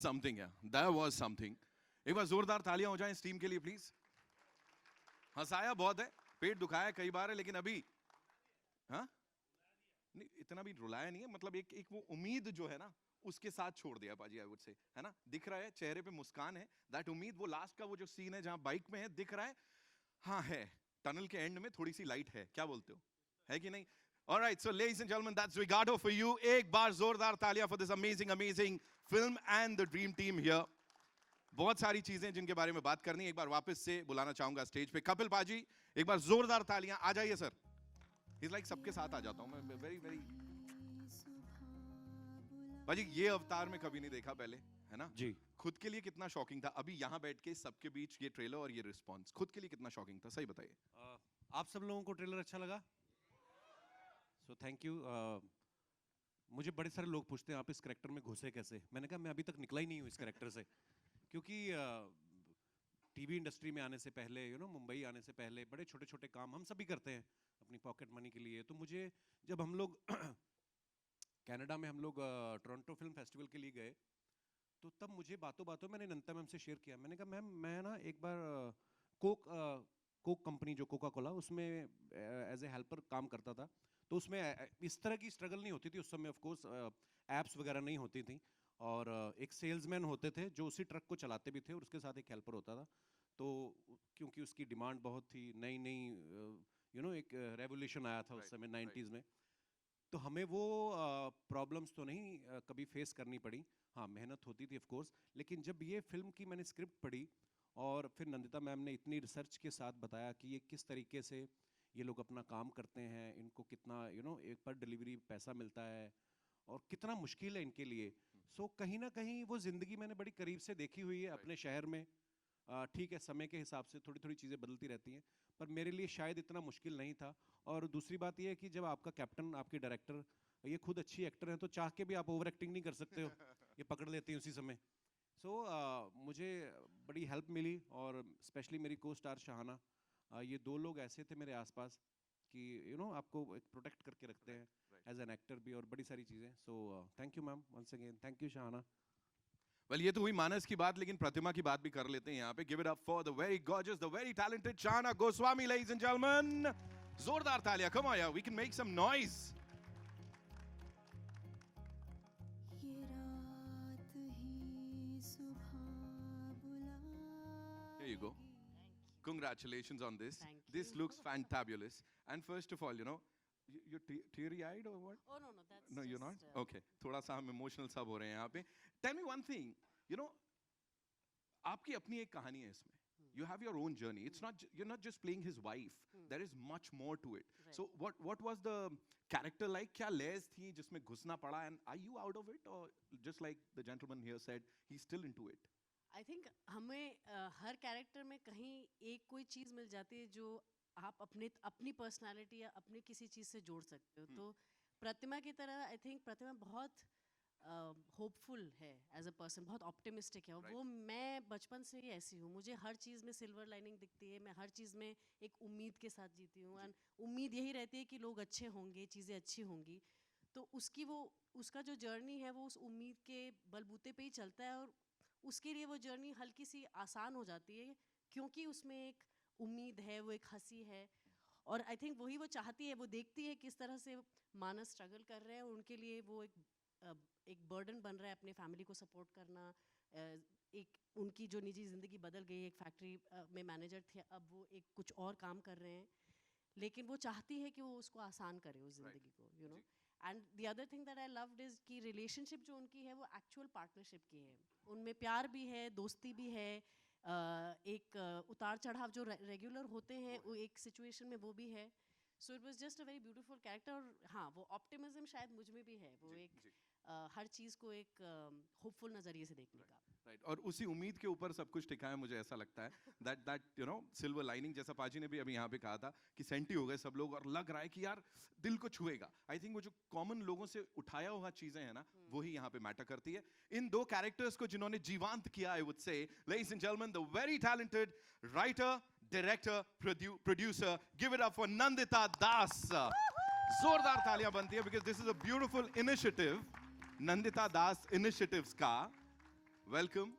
Something है, that was something. एक बार जोरदार तालियां हो जाएं इस टीम के लिए प्लीज। हंसाया बहुत है, पेट दुखाया कई बार है, लेकिन अभी हाँ नहीं, इतना भी रुलाया नहीं है, मतलब एक एक वो उम्मीद जो है ना उसके साथ छोड़ दिया पाजी, आई वुड से, है ना। दिख रहा है चेहरे पे मुस्कान है, दैट उम्मीद। वो लास्ट का वो जो सीन है जहां बाइक में है, दिख रहा है, हाँ है, टनल के एंड में थोड़ी सी लाइट है, क्या बोलते हो, है कि नहीं? Alright, so ladies and gentlemen, that's Ricardo for you. एक बार जोरदार तालियां for this amazing film and the dream team here. बहुत सारी चीजें जिनके बारे में बात करनी है, एक बार वापस से बुलाना चाहूंगा स्टेज पे कपिल पाजी। एक बार जोरदार तालियां, आ जाइए सर। इस लाइक सबके साथ आ जाता हूं मैं, वेरी वेरी। पाजी ये अवतार में कभी नहीं देखा पहले, है ना जी। खुद के लिए कितना शॉकिंग था, अभी यहाँ बैठ के सबके बीच ये ट्रेलर और ये रिस्पॉन्स, खुद के लिए कितना शॉकिंग था, सही बताइए। आप सब लोगों को ट्रेलर अच्छा लगा? सो थैंक यू। मुझे बड़े सारे लोग पूछते हैं आप इस कैरेक्टर में घुसे कैसे। मैंने कहा मैं अभी तक निकला ही नहीं हूँ इस कैरेक्टर से, क्योंकि टीवी इंडस्ट्री में आने से पहले, मुंबई आने से पहले बड़े छोटे छोटे काम हम सभी करते हैं अपनी पॉकेट मनी के लिए। तो मुझे जब हम लोग कनाडा में हम लोग टोरंटो फिल्म फेस्टिवल के लिए गए, तो तब मुझे बातों बातों मैंने नंता मैम से शेयर किया। मैंने कहा मैम मैं ना एक बार कोक कंपनी जो कोका कोला, उसमें एज ए हेल्पर काम करता था। तो उसमें इस तरह की स्ट्रगल नहीं होती थी उस समय, ऑफ कोर्स एप्स वगैरह नहीं होती थी, और एक सेल्समैन होते थे जो उसी ट्रक को चलाते भी थे और उसके साथ एक हेल्पर होता था। तो क्योंकि उसकी डिमांड बहुत थी, नई नई एक रेवोल्यूशन आया था उस समय 90s में, तो हमें वो प्रॉब्लम्स तो नहीं कभी फेस करनी पड़ी। हाँ, मेहनत होती थी ऑफ कोर्स, लेकिन जब ये फिल्म की मैंने स्क्रिप्ट पढ़ी और फिर नंदिता मैम ने इतनी रिसर्च के साथ बताया कि ये किस तरीके से ये लोग अपना काम करते हैं, इनको कितना एक पर डिलीवरी पैसा मिलता है और कितना मुश्किल है इनके लिए। सो कहीं ना कहीं वो ज़िंदगी मैंने बड़ी करीब से देखी हुई है अपने शहर में। ठीक है, समय के हिसाब से थोड़ी थोड़ी चीज़ें बदलती रहती हैं, पर मेरे लिए शायद इतना मुश्किल नहीं था। और दूसरी बात यह है कि जब आपका कैप्टन, आपके डायरेक्टर, ये खुद अच्छी एक्टर हैं, तो चाह के भी आप ओवर एक्टिंग नहीं कर सकते हो, ये पकड़ लेते हैं उसी समय। सो मुझे बड़ी हेल्प मिली, और स्पेशली मेरी को स्टार शाहाना, ये दो लोग ऐसे थे मेरे आसपास कि आपको एक प्रोटेक्ट करके रखते हैं एज एन एक्टर भी, और बड़ी सारी चीज़ें। So thank you ma'am, once again thank you Shahana. Well ये तो हुई मानस की बात, लेकिन प्रतिमा की बात भी कर लेते हैं यहाँ पे। Give it up for the very gorgeous, the very talented Shahana Goswami, ladies and gentleman. जोरदार तालियां, कम ऑन यार, we can make some noise. Here you go. Congratulations on this. Thank This you. looks fantabulous. And first of all, you're teary-eyed or what? Oh no, that's No, you're just, not? Okay. थोड़ा सा हम emotional सब हो रहे हैं यहाँ पे. Tell me one thing. आपकी अपनी एक कहानी है इसमें. You have your own journey. It's not you're not just playing his wife. There is much more to it. Right. So what was the character like? क्या layers थी जिसमें घुसना पड़ा? And are you out of it, or just like the gentleman here said, he's still into it? I think हमें हर character में कहीं एक कोई चीज़ मिल जाती है जो आप अपनी पर्सनालिटी या अपनी किसी चीज़ से जोड़ सकते हो। तो प्रतिमा की तरह आई थिंक प्रतिमा बहुत होपफुल है एज अ पर्सन, बहुत ऑप्टिमिस्टिक है। और वो मैं बचपन से ही ऐसी हूँ, मुझे हर चीज़ में सिल्वर लाइनिंग दिखती है, मैं हर चीज़ में एक उम्मीद के साथ जीती हूँ। एंड उम्मीद यही रहती है कि लोग अच्छे होंगे, चीज़ें अच्छी होंगी। तो उसका जो जर्नी है वो उस उम्मीद के बलबूते पे ही चलता है, और उसके लिए वो जर्नी हल्की सी आसान हो जाती है क्योंकि उसमें एक उम्मीद है, वो एक हंसी है। और आई थिंक वही वो चाहती है, वो देखती है किस तरह से मानस स्ट्रगल कर रहे हैं, और उनके लिए वो एक बर्डन बन रहा है अपने फैमिली को सपोर्ट करना। एक उनकी जो निजी ज़िंदगी बदल गई, एक फैक्ट्री में मैनेजर थे, अब वो एक कुछ और काम कर रहे हैं, लेकिन वो चाहती है कि वो उसको आसान करे उस ज़िंदगी को, and the other thing that I loved is कि रिलेशनशिप जो उनकी है वो एक्चुअल पार्टनरशिप की है। उनमें प्यार भी है, दोस्ती भी है, एक उतार चढ़ाव जो रेगुलर होते हैं वो एक सिचुएशन में वो भी है। So it was just a very beautiful character. और हाँ, वो ऑप्टिमिज्म शायद मुझ में भी है, वो एक हर चीज़ को एक होपफुल नज़रिए से देखने का। राइट, और उसी उम्मीद के ऊपर सब कुछ टिका है, मुझे ऐसा लगता है दैट सिल्वर लाइनिंग, जैसा पाजी ने भी अभी यहाँ पे कहा था कि सेंटी हो गए सब लोग, और लग रहा है कि यार दिल को छुएगा। आई थिंक वो जो कॉमन लोगों से उठाया हुआ चीजें हैं ना, वही यहाँ पे मैटर करती है। इन दो कैरेक्टर्स को जिन्होंने जीवांत किया, I would say, ladies and gentleman, the very talented writer, director, producer, give it up for Nandita Das. जोरदार तालियां बनती है, because this is a beautiful initiative, Nandita Das initiatives का। वेलकम।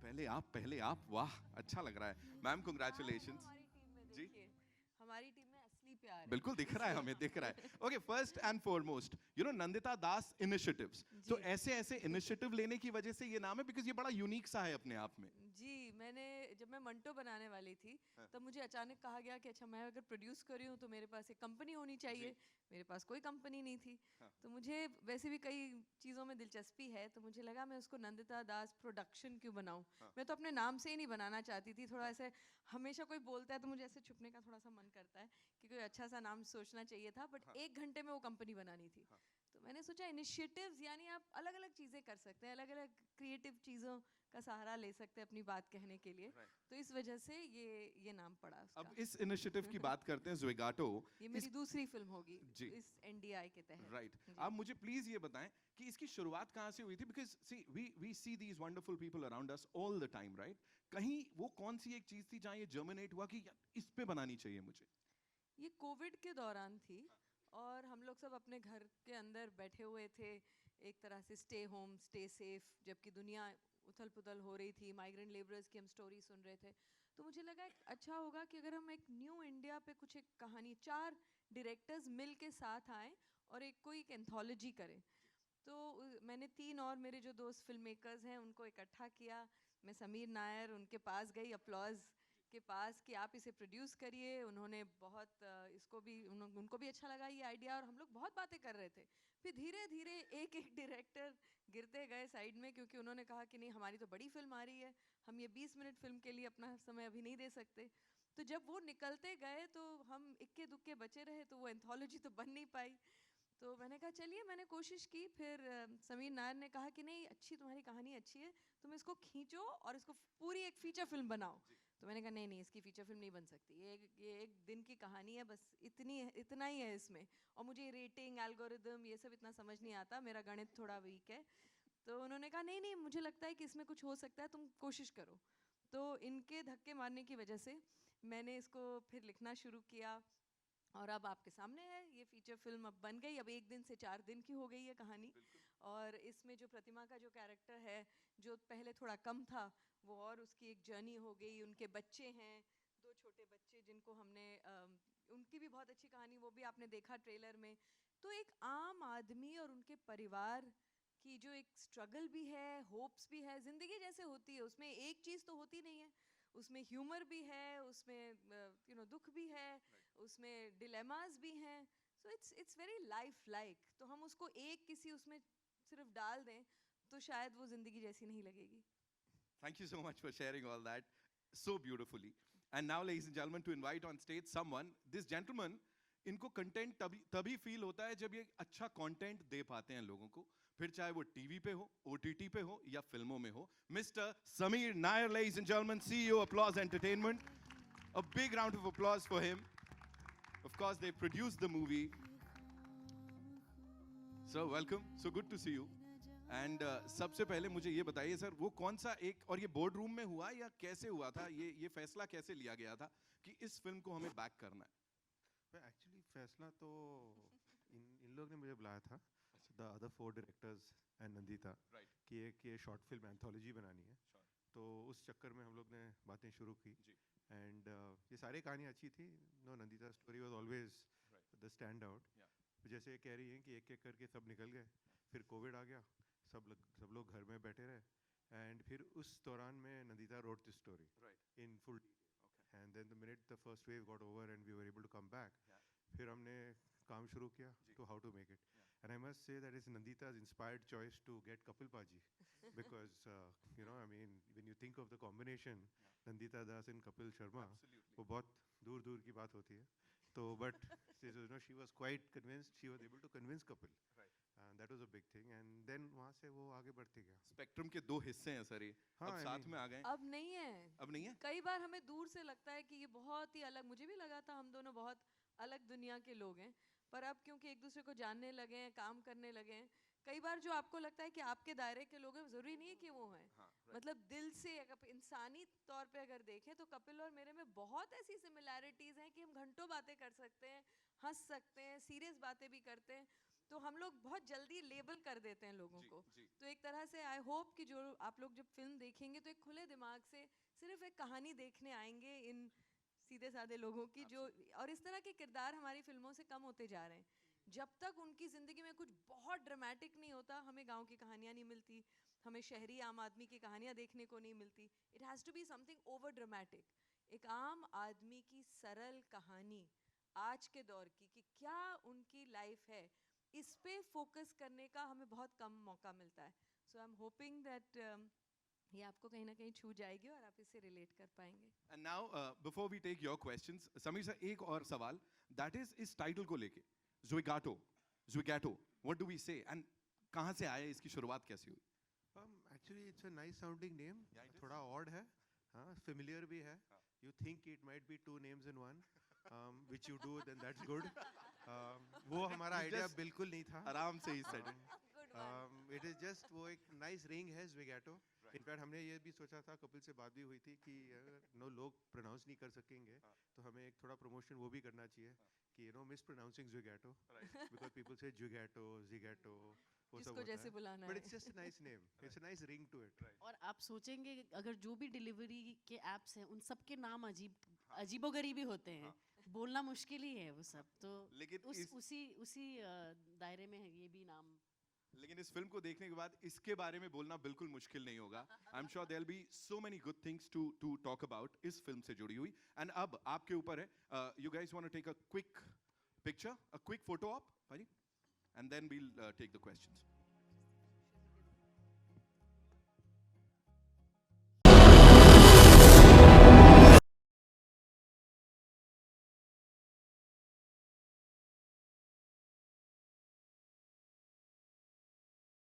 नहीं पहले आप, वाह अच्छा लग रहा है मैम, कंग्रेचुलेशंस। हमारी टीम में जी। देखिए, हमारी टीम में असली प्यार है। बिल्कुल दिख रहा है, हमें दिख रहा है। Okay, first and foremost, you know Nandita Das initiatives, तो जी। ऐसे ऐसे इनिशिएटिव लेने की वजह से ये नाम है, बिकॉज ये बड़ा यूनिक सा है अपने आप में। जी, मैंने जब मैं मंटो बनाने वाली थी हाँ। तब मुझे अचानक कहा गया कि अच्छा मैं अगर प्रोड्यूस कर रही हूँ तो मेरे पास एक कंपनी होनी चाहिए। मेरे पास कोई कंपनी नहीं थी। हाँ। तो मुझे वैसे भी कई चीज़ों में दिलचस्पी है, तो मुझे लगा मैं उसको नंदिता दास प्रोडक्शन क्यों बनाऊं। हाँ। मैं तो अपने नाम से ही नहीं बनाना चाहती थी। थोड़ा ऐसे हमेशा कोई बोलता है तो मुझे ऐसे छुपने का थोड़ा सा मन करता है कि कोई अच्छा सा नाम सोचना चाहिए था, बट हाँ। 1 घंटे में वो कंपनी बनानी थी। हाँ। तो मैंने सोचा इनिशिएटिव्स यानी आप अलग अलग चीज़ें कर सकते हैं, अलग अलग क्रिएटिव चीज़ों का सहारा ले सकते हैं अपनी बात कहने के लिए। Right. तो इस वजह से ये नाम पड़ा उसका। अब इस इनिशिएटिव की बात करते हैं, ज़्वेगाटो। ये मेरी दूसरी फिल्म होगी जी। इस एनडीआई के तहत। राइट, जी। आप मुझे प्लीज ये बताएं कि इसकी शुरुआत कहाँ से हुई थी, because see we see these wonderful people around us all the time, right? कहीं वो कौन सी एक चीज थी जहाँ ये जर्मिनेट हुआ कि यार, इस पे बनानी चाहिए मुझे? ये कोविड के दौरान थी और हम लोग सब अपने घर के अंदर बैठे हुए थे, एक तरह से स्टे होम स्टे सेफ, जबकि दुनिया उथल पुथल हो रही थी, माइग्रेंट लेबरर्स की हम स्टोरी सुन रहे थे। तो मुझे लगा एक अच्छा होगा कि अगर हम एक न्यू इंडिया पे कुछ एक कहानी 4 डायरेक्टर्स मिल के साथ आएँ और एक कोई एक एंथोलॉजी करें। तो मैंने 3 और मेरे जो दोस्त फिल्म मेकर्स हैं उनको इकट्ठा किया। मैं समीर नायर उनके पास गई, अपलॉज के पास, कि आप इसे प्रोड्यूस करिए। उन्होंने बहुत इसको भी उनको भी अच्छा लगा ये आइडिया, और हम लोग बहुत बातें कर रहे थे। फिर धीरे धीरे एक एक डायरेक्टर गिरते गए साइड में, क्योंकि उन्होंने कहा कि नहीं हमारी तो बड़ी फिल्म आ रही है, हम ये 20 मिनट फिल्म के लिए अपना समय अभी नहीं दे सकते। तो जब वो निकलते गए तो हम इक्के दुक्के बचे रहे, तो वो एंथोलॉजी तो बन नहीं पाई। तो मैंने कहा चलिए, मैंने कोशिश की। फिर समीर नायर ने कहा कि नहीं अच्छी, तुम्हारी कहानी अच्छी है, तुम इसको खींचो और इसको पूरी एक फीचर फिल्म बनाओ। तो मैंने कहा नहीं नहीं, इसकी फीचर फिल्म नहीं बन सकती, ये एक दिन की कहानी है, बस इतना ही है इसमें। और मुझे रेटिंग एल्गोरिदम ये सब इतना समझ नहीं आता, मेरा गणित थोड़ा वीक है। तो उन्होंने कहा नहीं नहीं, मुझे लगता है कि इसमें कुछ हो सकता है, तुम कोशिश करो। तो इनके धक्के मारने की वजह से मैंने इसको फिर लिखना शुरू किया, और अब आपके सामने है ये फीचर फिल्म। अब बन गई, अब 1 दिन से 4 दिन की हो गई है कहानी। और इसमें जो प्रतिमा का जो कैरेक्टर है, जो पहले थोड़ा कम था, वो और उसकी एक जर्नी हो गई। उनके बच्चे हैं, 2 छोटे बच्चे जिनको हमने उनकी भी बहुत अच्छी कहानी, वो भी आपने देखा ट्रेलर में। तो एक आम आदमी और उनके परिवार की जो एक स्ट्रगल भी है, होप्स भी है, ज़िंदगी जैसे होती है उसमें एक चीज़ तो होती नहीं है, उसमें ह्यूमर भी है, उसमें दुख भी है, उसमें डिलेमास भी हैं। So it's very life like. तो हम उसको एक किसी उसमें सिर्फ डाल दें तो शायद वो ज़िंदगी जैसी नहीं लगेगी। Thank you so much for sharing all that so beautifully. And now, ladies and gentlemen, to invite on stage someone, this gentleman, इनको कंटेंट तभी फील होता है जब ये अच्छा कंटेंट दे पाते हैं लोगों को, फिर चाहे वो टीवी पे हो, ओटीटी पे हो या फिल्मों में हो। Mister Sameer Nair, ladies and gentlemen, CEO Applause Entertainment. A big round of applause for him. Of course, they produced the movie. So welcome, so good to see you. And सबसे पहले मुझे ये बताइए सर, वो कौन सा एक, और ये बोर्ड रूम में हुआ या कैसे हुआ था, ये फैसला कैसे लिया गया था कि इस फिल्म को हमें बैक करना है? एक्चुअली फैसला तो इन लोग ने मुझे बुलाया था, the other 4 directors and Nandita, Right. कि एक ये शॉर्ट फिल्म एंथोलॉजी बनानी है। Sure. तो उस चक्कर में हम लोग ने बातें शुरू की। जी। एंड ये सारी कहानी अच्छी थी। No, Nandita story was always Right. The stand out. Yeah. जैसे ये कह रही हैं कि एक एक करके सब निकल गए, फिर कोविड आ गया, सब लोग घर में बैठे रहे, एंड फिर उस दौरान में Nandita wrote this story Right. In full. Okay. And then the minute the first wave got over and we were able to come back, Yeah. फिर हमने काम शुरू किया जी। to how to make it. Yeah. And I must say that it's Nandita's inspired choice to get Kapil Paji because I mean, when you think of the combination, Yeah. Nandita Das and Kapil Sharma, Absolutely. वो बहुत दूर दूर की बात होती है। तो but she was quite convinced, she was able to convince Kapil. Right. And that was a big thing. And then वहाँ से वो आगे बढ़ती गया। स्पेक्ट्रम के 2 हिस्से हैं सर, ये हाँ, अब I साथ mean- में आ गए। अब नहीं है। अब नहीं है? कई बार हमें दूर से लगता है कि ये बहुत ही अलग, मुझे भी लगा था हम दोनों बहुत अलग दुनिया के लोग हैं, पर अब क्योंकि एक दूसरे को जानने लगे हैं, काम करने लगे हैं, कई बार जो आपको लगता है कि आपके दायरे के लोग हैं, ज़रूरी नहीं है कि वो हैं। हाँ, right. मतलब दिल से अगर इंसानी तौर पे अगर देखें तो कपिल और मेरे में बहुत ऐसी सिमिलैरिटीज़ हैं कि हम घंटों बातें कर सकते हैं, हंस सकते हैं, सीरियस बातें भी करते हैं। तो हम लोग बहुत जल्दी लेबल कर देते हैं लोगों जी, को। जी। तो एक तरह से आई होप कि जो आप लोग जब फिल्म देखेंगे तो एक खुले दिमाग से सिर्फ एक कहानी देखने आएंगे इन सीधे साधे लोगों की, जो और इस तरह के किरदार हमारी फिल्मों से कम होते जा रहे हैं। जब तक उनकी ज़िंदगी में कुछ बहुत ड्रामेटिक नहीं होता, हमें गांव की कहानियाँ नहीं मिलती, हमें शहरी आम आदमी की कहानियाँ देखने को नहीं मिलती। It has to be something over dramatic, एक आम आदमी की सरल कहानी आज के दौर की, कि क्या उनकी लाइफ है, इस पे फोकस करने का हमें बहुत कम मौका मिलता है। सो आई एम होपिंग दैट ये आपको कहीं ना कहीं छू जाएगी और आप इससे रिलेट कर पाएंगे। And now, before we take your questions, Sameer sir एक और सवाल, that is इस टाइटल को लेके, Zwigato, Zwigato, what do we say? And कहाँ से आया, इसकी शुरुआत कैसे हुई? Actually, it's a nice sounding name. Yeah, it is. थोड़ा odd है, हाँ, familiar भी है. You think it might be two names in one, which you do, then that's good. वो हमारा You idea just बिल्कुल नहीं था. आराम से ही said it. Good one. It is just वो एक nice ring है Zwigato. In fact, हमने ये भी सोचा था, कपिल से बात भी हुई थी कि नो लोग प्रोनाउंस नहीं कर सकेंगे, तो हमें एक थोड़ा प्रमोशन वो भी करना चाहिए कि mispronouncing Zwigato, because people say Zwigato, Zigato, वो सब जिसको होता जैसे है. बुलाना But है। it's just a nice name. It's a nice ring to it. और आप सोचेंगे कि अगर जो भी डिलीवरी के एप्स हैं उन सब के नाम अजीबोगरीबी होते हैं, बोलना मुश्किल ही है वो सब, तो लेकिन उसी दायरे में है ये भी नाम। लेकिन इस फिल्म को देखने के बाद इसके बारे में बोलना बिल्कुल मुश्किल नहीं होगा। I am sure there will be so many good things to talk about इस फिल्म से जुड़ी हुई। एंड अब आपके ऊपर है, you guys want to take a quick picture, a quick photo op, भाई, and then we'll take the questions.